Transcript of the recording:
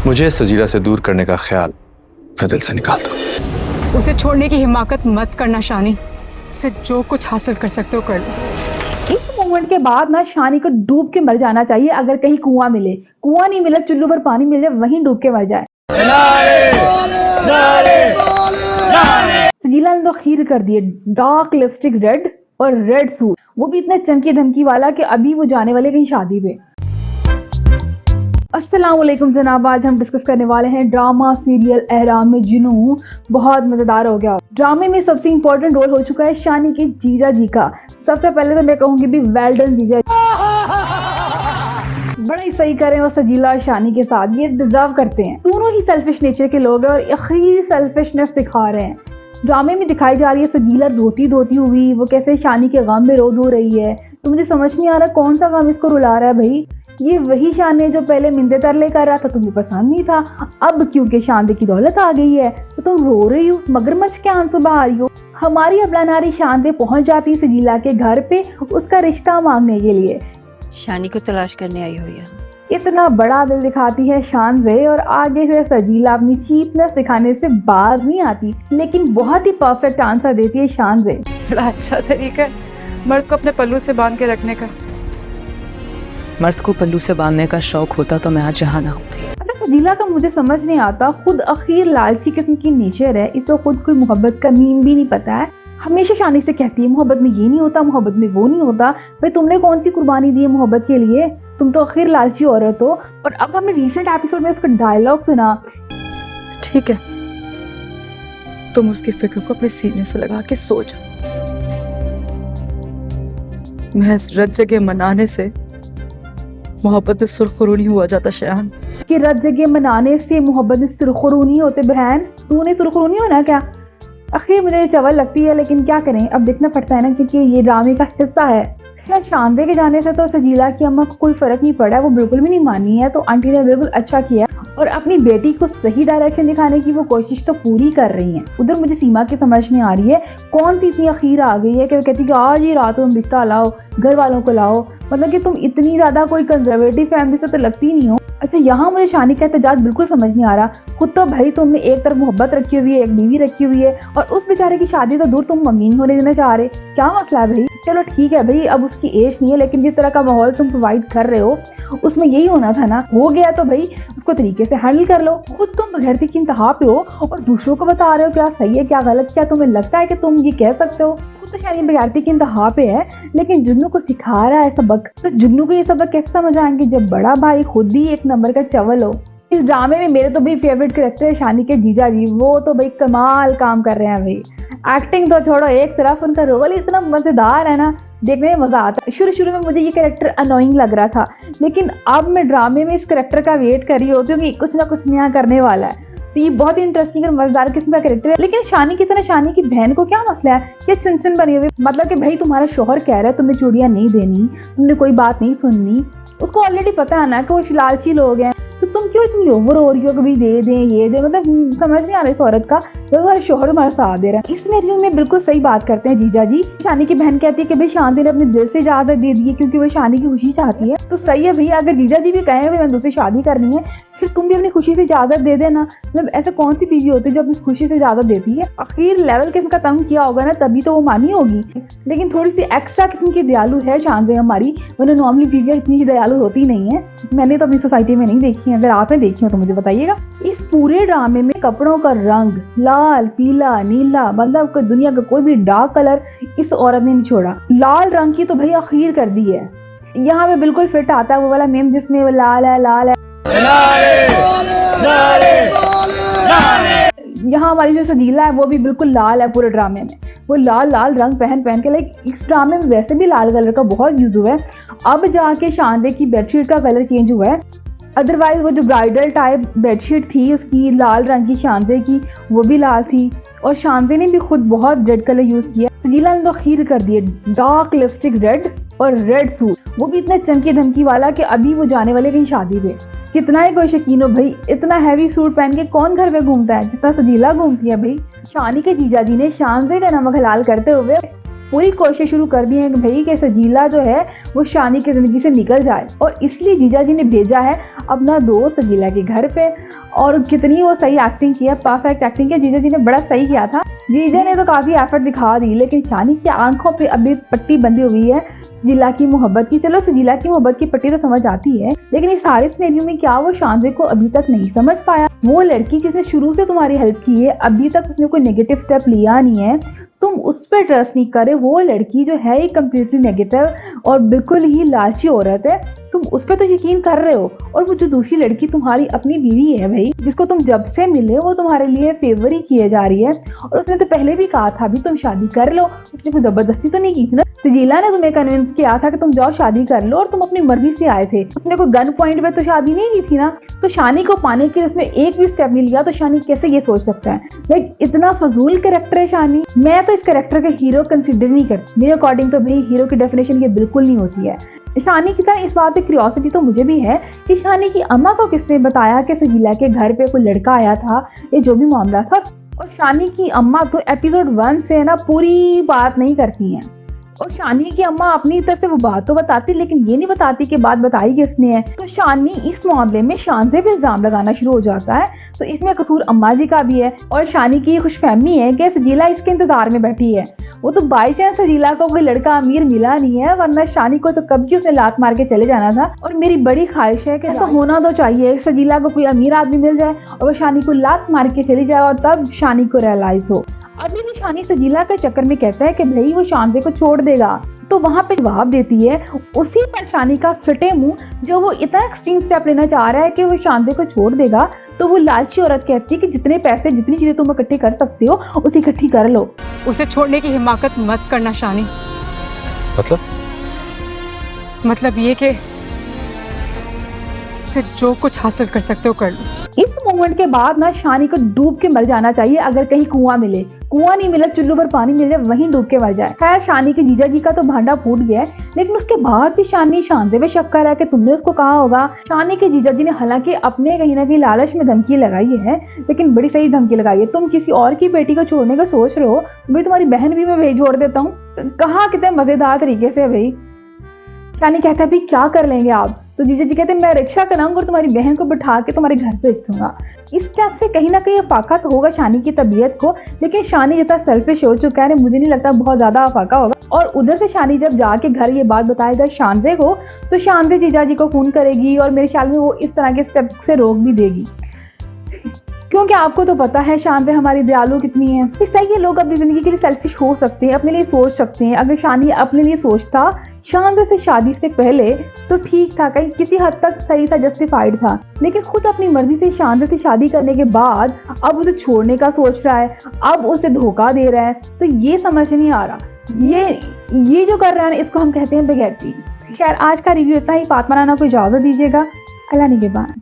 मुझे सजीला से दूर करने का ख्याल अपने दिल से निकाल दो। उसे छोड़ने की हिमाकत मत करना शानी, उसे जो कुछ हासिल कर सकते हो कर लो। इस मोमेंट के बाद ना शानी को डूब के मर जाना चाहिए। अगर कहीं कुआं मिले, कुआं नहीं मिले, चुल्लू पर पानी मिल जाए, वहीं डूब के मर जाए। सजीला ने तो खीर कर दिए, डार्क लिपस्टिक रेड और रेड सूट, वो भी इतना चमकी धमकी वाला कि अभी वो जाने वाले कहीं शादी पे। अस्सलाम वालेकुम जनाब, आज हम डिस्कस करने वाले हैं ड्रामा सीरियल एहराम में जुनून। बहुत मजेदार हो गया। ड्रामे में सबसे इम्पोर्टेंट रोल हो चुका है शानी के जीजा जी का। सबसे पहले तो मैं कहूंगी भी वेल डन जीजा, बड़ा ही सही करें और सजीला और शानी के साथ, ये डिजर्व करते हैं। दोनों ही सेल्फिश नेचर के लोग हैं और आखिरी सेल्फिशनेस दिखा रहे हैं। ड्रामे में दिखाई जा रही है सजीला रोती धोती हुई, वो कैसे शानी के गम में रो धो रही है। तो मुझे समझ नहीं आ रहा कौन सा गम इसको रुला रहा है भाई। ये वही शान है जो पहले मिंदे तरले कर रहा था, तुम्हें पसंद नहीं था। अब क्योंकि शानदे की दौलत आ गई है तो तुम रो रही हो, मगरमच्छ के आंसू बहा रही हो। हमारी अबला नारी शानदे पहुंच जाती सजीला के घर पे उसका रिश्ता मांगने के लिए। शानी को तलाश करने आई हुई है। इतना बड़ा दिल दिखाती है शानदे और आगे से सजीला अपनी चीपनेस दिखाने से बाज नहीं आती, लेकिन बहुत ही परफेक्ट आंसर देती है शानदे। बड़ा अच्छा तरीका है मर्द को अपने पल्लू से बांध के रखने का। मर्द को पल्लू से बांधने का शौक होता तो मैं आज यहाँ ना होती। अच्छा, सजीला का मुझे समझ नहीं आता, खुद अखीर लालची किस्म की नेचर है, इसको खुद कोई मोहब्बत का मीन भी नहीं पता है। हमेशा शानी से कहती है मोहब्बत में ये नहीं होता, मोहब्बत में वो नहीं होता। भाई तुमने कौन सी कुर्बानी दी है मोहब्बत के लिए? तुम तो आखिर लालची औरत हो। और अब हमने रिसेंट एपिसोड में उसका डायलॉग सुना। ठीक है, तुम उसकी फिक्र को अपने सीने से लगा के सो जाओ। महज रत जगह मनाने से मोहब्बत में सुरखरू हुआ जाता शयान। कि रत जगह मनाने से मोहब्बत में सुरखरू नहीं होते बहन। तूने सुरखरू नहीं होना क्या? आखिर मुझे चवल लगती है, लेकिन क्या करें, अब देखना पड़ता है ना, क्योंकि ये ड्रामे का हिस्सा है। शानदे के जाने से तो सजीला की अम्मा को कोई फर्क नहीं पड़ा, वो बिल्कुल भी नहीं मानी है। तो आंटी ने बिल्कुल अच्छा किया और अपनी बेटी को सही डायरेक्शन दिखाने की वो कोशिश तो पूरी कर रही हैं। उधर मुझे सीमा की समझ नहीं आ रही है कौन सी इतनी अखीर आ गई है कि वो कहती कि आज ही रात में रिश्ता लाओ, घर वालों को लाओ। मतलब कि तुम इतनी ज्यादा कोई कंजर्वेटिव फैमिली से तो लगती नहीं हो। अच्छा, यहाँ मुझे शानी का एहतजाज बिल्कुल समझ नहीं आ रहा। खुद तो भाई तुमने एक तरफ मोहब्बत रखी हुई है, एक बीवी रखी हुई है, और उस बेचारे की शादी तो दूर तुम मम्मी नहीं होने देना चाह रहे। क्या मसला है भाई? चलो ठीक है भाई, अब उसकी एज नहीं है, लेकिन जिस तरह का माहौल तुम प्रोवाइड कर रहे हो उसमें यही होना था ना। हो गया तो भाई उसको तरीके से हैंडल कर लो। खुद तुम बगैरती की इंतहा पे हो और दूसरों को बता रहे हो क्या सही है क्या गलत। क्या तुम्हें लगता है कि तुम ये कह सकते हो? खुद तो शायद बगैरती की इंतहा पे है, लेकिन जुन्नू को सिखा रहा है सबक। तो जुन्नू को ये सबक कैसे समझ आएंगे जब बड़ा भाई खुद ही एक नंबर का चवल हो। इस ड्रामे में मेरे तो भाई फेवरेट कैरेक्टर है शानी के जीजा जी। वो तो भाई कमाल काम कर रहे हैं भाई। एक्टिंग तो छोड़ो एक तरफ, उनका रोल इतना मजेदार है ना, देखने में मजा आता है। शुरू शुरू में मुझे ये कैरेक्टर अनोइंग लग रहा था, लेकिन अब मैं ड्रामे में इस कैरेक्टर का वेट कर रही होती हूँ कि कुछ ना कुछ नया करने वाला है। तो ये बहुत ही इंटरेस्टिंग और मजेदार किस्म का कैरेक्टर है। लेकिन शानी की तरह शानी की बहन को क्या मसला है? ये चुन चुन बनी हुई, मतलब कि भाई तुम्हारा शोहर कह रहा है तुम्हें चूड़ियां नहीं देनी, तुमने कोई बात नहीं सुननी। उसको ऑलरेडी पता है ना कि वो लालची लोग हैं, तो तुम क्यों इतनी ओवर हो रही हो? कभी दे दें ये दे, मतलब समझ नहीं आ रहा इस औरत का। जब हमारा शोहर तुम्हारा साथ दे रहा है। इस सिनेरियो में बिल्कुल सही बात करते हैं जीजा जी। शानी की बहन कहती है कि भाई शांति ने अपने दिल से इजाजत दे दी है क्योंकि वो शानी की खुशी चाहती है। तो सही है भैया, अगर जीजा जी भी कहें मैं दूसरी शादी करनी है, फिर तुम भी अपनी खुशी से इजाजत दे देना। मतलब ऐसा कौन सी बीवी होती है जो अपनी खुशी से इजाजत देती है? आखिर लेवल किस्म का तंग किया होगा ना, तभी तो वो मानी होगी। लेकिन थोड़ी सी एक्स्ट्रा किस्म की दयालु है शानदे हमारी, वरना नॉर्मली बीवियां इतनी दयालु होती नहीं है। मैंने तो अपनी सोसाइटी में नहीं देखी है, अगर आपने देखी हो तो मुझे बताइएगा। इस पूरे ड्रामे में कपड़ों का रंग लाल पीला नीला, मतलब दुनिया का कोई भी डार्क कलर इस औरत ने नहीं छोड़ा। लाल रंग की तो भाई अखीर कर दी है। यहाँ पे बिल्कुल फिट आता है वो वाला मेम जिसमें वो लाल है लाल है। यहाँ हमारी जो सजीला है वो भी बिल्कुल लाल है पूरे ड्रामे में। वो लाल लाल रंग पहन पहन के, लाइक इस ड्रामे में वैसे भी लाल कलर का बहुत यूज हुआ है, अब जाके शानदे की बेडशीट का कलर चेंज हुआ है। अदरवाइज वो जो ब्राइडल टाइप बेडशीट थी उसकी लाल रंग की, शानदे की वो भी लाल थी। और शानदे ने भी खुद बहुत रेड कलर यूज किया। सजीला ने तो खीर कर दिए, डार्क लिपस्टिक रेड और रेड सूट, वो भी इतना चमकी धमकी वाला कि अभी वो जाने वाले कहीं शादी पे। कितना ही कोई शकीन हो भाई, इतना हैवी सूट पहन के कौन घर में घूमता है जितना सजीला घूमती है भाई। शानी के जीजा जी ने शानदे का नमक हलाल करते हुए पूरी कोशिश शुरू कर दी है कि भाई कि सजीला जो है वो शानी की ज़िंदगी से निकल जाए, और इसलिए जीजा जी ने भेजा है अपना दोस्त सजीला के घर पे। और कितनी वो सही एक्टिंग की है, परफेक्ट एक्टिंग की, जीजा जी ने बड़ा सही किया था। जीजा ने तो काफ़ी एफर्ट दिखा दी, लेकिन शानी की आंखों पे अभी पट्टी बंधी हुई है सजीला की मोहब्बत की। चलो सजीला की मोहब्बत की पट्टी तो समझ आती है, लेकिन इस सारे सिनेरियो में क्या वो शानजे को अभी तक नहीं समझ पाया? वो लड़की जिसने शुरू से तुम्हारी हेल्प की है, अभी तक उसने कोई नेगेटिव स्टेप लिया नहीं है, तुम उस पर ट्रस्ट नहीं करे। वो लड़की जो है कम्प्लीटली नेगेटिव और बिल्कुल ही लालची औरत है, तुम उस पर तो यकीन कर रहे हो। और वो जो दूसरी लड़की तुम्हारी अपनी बीवी है भाई, जिसको तुम जब से मिले वो तुम्हारे लिए फेवर ही किए जा रही है, और उसने तो पहले भी कहा था भी तुम शादी कर लो, उसने कोई जबरदस्ती तो नहीं की थी ना। सजीला ने तुम्हें कन्विंस किया था कि तुम जाओ शादी कर लो, और तुम अपनी मर्जी से आए थे। उसने कोई गन पॉइंट पे तो शादी नहीं की थी ना। तो शानी को पाने के उसमें एक भी स्टेप नहीं लिया, तो शानी कैसे ये सोच सकता है? लाइक इतना फजूल कैरेक्टर है शानी। मैं तो इस कैरेक्टर के हीरो कंसिडर नहीं करती, मेरे अकॉर्डिंग तो भाई हीरो की डेफिनेशन ये बिल्कुल नहीं होती है। शानी की तरह इस बात पे क्यूरियोसिटी तो मुझे भी है कि शानी की अम्मा को किसने बताया कि सजीला के घर पे कोई लड़का आया था, ये जो भी मामला था। और शानी की अम्मा तो एपिसोड 1 से ना पूरी बात नहीं करती हैं, और शानी की अम्मा अपनी तरफ से वो बात तो बताती, लेकिन ये नहीं बताती कि बात बताई किसने है। तो शानी इस मामले में शानजे पे इल्जाम लगाना शुरू हो जाता है, तो इसमें कसूर अम्मा जी का भी है। और शानी की खुशफहमी है कि सजीला इसके इंतजार में बैठी है। वो तो बाई चांस सजीला को कोई लड़का अमीर मिला नहीं है, वरना शानी को तो कब की उसने लात मार के चले जाना था। और मेरी बड़ी ख्वाहिश है कि ऐसा होना तो चाहिए, सजीला को कोई अमीर आदमी मिल जाए और वो शानी को लात मार के चली जाए, और तब शानी को रियलाइज हो। अभी भी शानी सजीला के चक्कर में कहता है कि भाई वो शानजे को छोड़ देगा, तो वहां पे जवाब देती है उसी पर शानी का फिटे मुंह, जो वो इतना एक्सट्रीम स्टेप लेना चाह रहा है कि वो शानजे को छोड़ देगा। तो वो लालची औरत कहती है कि जितने पैसे जितनी चीजें तुम इकट्ठी कर सकते हो उसे इकट्ठी कर लो। उसे छोड़ने की हिम्मत मत करना शानी। मतलब ये कि उसे जो कुछ हासिल कर सकते हो कर लो। इस मोमेंट के बाद ना शानी को डूब के मर जाना चाहिए। अगर कहीं कुआं मिले, कुआं नहीं मिला, चुल्लू पर पानी मिल जाए, वहीं डूब के मर जाए। खैर शानी के जीजा जी का तो भांडा फूट गया है, लेकिन उसके बाद भी शानी शानजे पे शक कर रहा है कि तुमने उसको कहा होगा। शानी के जीजा जी ने हालांकि अपने कहीं ना कहीं लालच में धमकी लगाई है, लेकिन बड़ी सही धमकी लगाई है। तुम किसी और की बेटी को छोड़ने का सोच रहे हो, भाई तुम्हारी बहन भी मैं भेज छोड़ देता हूँ। कहा कितने मजेदार तरीके से भाई। शानी कहता है भाई क्या कर लेंगे आप? तो जीजा जी कहते हैं मैं रिक्शा कराऊंगा और तुम्हारी बहन को बिठा के तुम्हारे घर पे दूंगा। इस स्टेप से कहीं ना कहीं अफाका तो होगा शानी की तबीयत को, लेकिन शानी जितना सेल्फिश हो चुका है, मुझे नहीं लगता बहुत ज्यादा अफाका होगा। और उधर से शानी जब जाके घर ये बात बताएगा शानजे को, तो शानजे जीजा जी को फोन करेगी, और मेरे ख्याल में वो इस तरह के स्टेप से रोक भी देगी, क्योंकि आपको तो पता है शानजे हमारी दयालु कितनी है। सही है, लोग अपनी जिंदगी के लिए सेल्फिश हो सकते हैं, अपने लिए सोच सकते हैं। अगर शानी अपने लिए सोचता शानजे से शादी से पहले तो ठीक था, कहीं किसी हद तक सही था, जस्टिफाइड था, लेकिन खुद अपनी मर्जी से शानजे से शादी करने के बाद अब उसे छोड़ने का सोच रहा है, अब उसे धोखा दे रहा है। तो ये समझ नहीं आ रहा, ये जो कर रहा है ना, इसको हम कहते हैं बेगैरती। खैर आज का रिव्यू इतना ही। फातिमा राना को इजाजत दीजिएगा। अल्लाह निगहबान।